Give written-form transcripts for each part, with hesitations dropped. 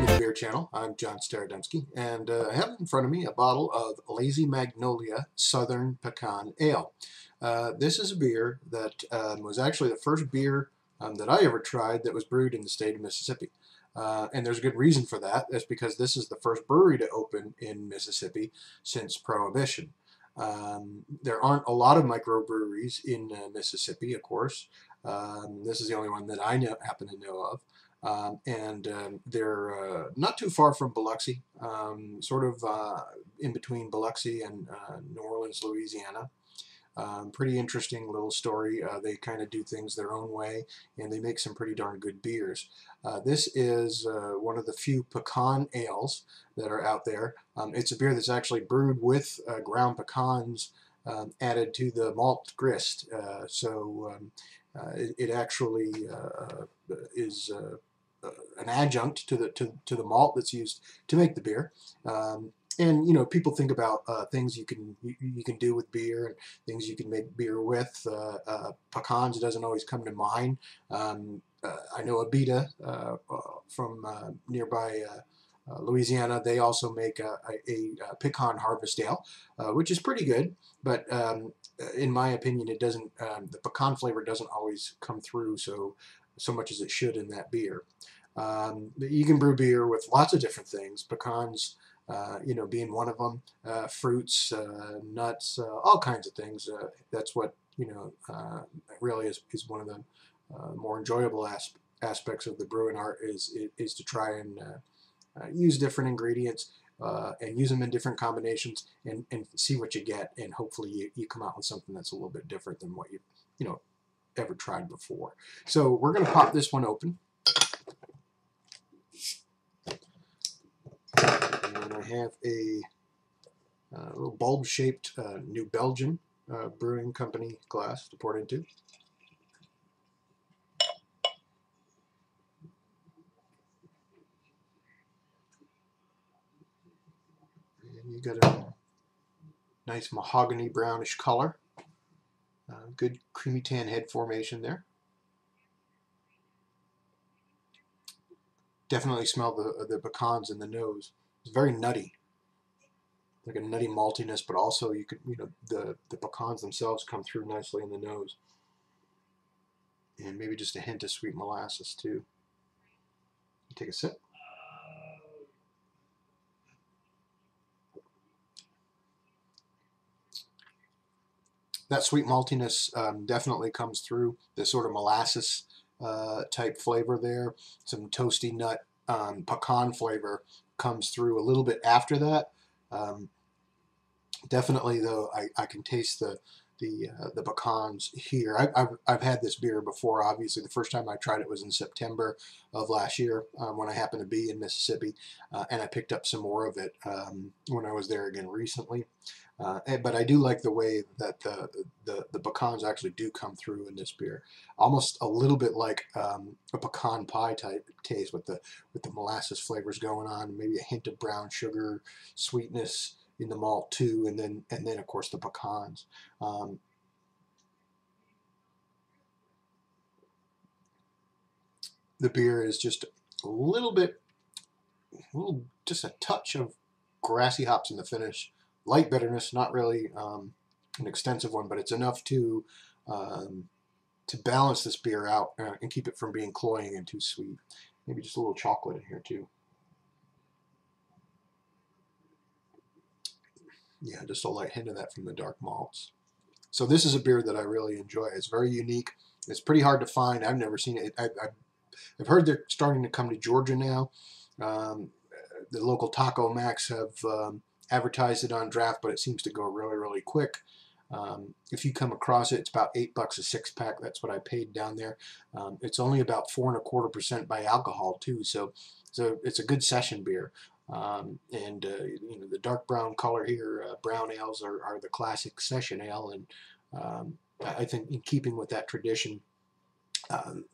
to the Beer Channel. I'm John Starodemski, and I have in front of me a bottle of Lazy Magnolia Southern Pecan Ale. This is a beer that was actually the first beer that I ever tried that was brewed in the state of Mississippi. And there's a good reason for that. That's because this is the first brewery to open in Mississippi since Prohibition. There aren't a lot of microbreweries in Mississippi, of course. This is the only one that I happen to know of. They're not too far from Biloxi, sort of in between Biloxi and New Orleans, Louisiana. Pretty interesting little story. They kind of do things their own way, and they make some pretty darn good beers. This is one of the few pecan ales that are out there. It's a beer that's actually brewed with ground pecans added to the malt grist. It actually is an adjunct to the malt that's used to make the beer. And you know, people think about things you can do with beer and things you can make beer with. Pecans doesn't always come to mind. I know Abita from nearby Louisiana. They also make a pecan harvest ale, which is pretty good. But in my opinion, it doesn't. The pecan flavor doesn't always come through so much as it should in that beer. You can brew beer with lots of different things. Pecans, being one of them. Fruits, nuts, all kinds of things. That's what really is one of the more enjoyable aspects of the brewing art is to try and use different ingredients and use them in different combinations and see what you get, and hopefully you come out with something that's a little bit different than what you ever tried before. So we're going to pop this one open. And I have a little bulb-shaped New Belgium Brewing Company glass to pour it into. And you got a nice mahogany brownish color. Good creamy tan head formation there. Definitely smell the pecans in the nose. It's very nutty, like a nutty maltiness, but also the pecans themselves come through nicely in the nose, and maybe just a hint of sweet molasses too. Take a sip. That sweet maltiness definitely comes through. The sort of molasses type flavor there. Some toasty nut pecan flavor comes through a little bit after that. Definitely though, I can taste the pecans here. I've had this beer before. Obviously, the first time I tried it was in September of last year when I happened to be in Mississippi, and I picked up some more of it when I was there again recently. But I do like the way that the pecans actually do come through in this beer, almost a little bit like a pecan pie type taste with the molasses flavors going on, maybe a hint of brown sugar sweetness in the malt too, and then of course the pecans. The beer is just a little, just a touch of grassy hops in the finish. Light bitterness, not really an extensive one, but it's enough to balance this beer out and keep it from being cloying and too sweet. Maybe just a little chocolate in here too. Yeah, just a light hint of that from the dark malts. So this is a beer that I really enjoy. It's very unique. It's pretty hard to find. I've never seen it. I've heard they're starting to come to Georgia now. The local Taco Max have advertised it on draft, but it seems to go really, really quick. If you come across it, it's about $8 a 6-pack. That's what I paid down there. It's only about 4.25% by alcohol too, so it's a good session beer. The dark brown color here, brown ales are the classic session ale, and I think in keeping with that tradition,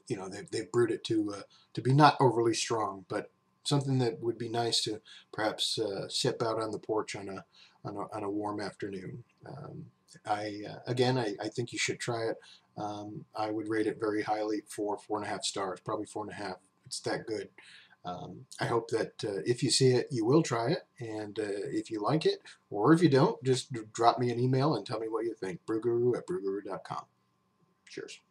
they've brewed it to be not overly strong, but something that would be nice to perhaps sip out on the porch on a warm afternoon. I think you should try it. I would rate it very highly for 4.5 stars, probably 4.5. It's that good. I hope that if you see it, you will try it, and if you like it, or if you don't, just drop me an email and tell me what you think. Brewguru@brewguru.com. Cheers.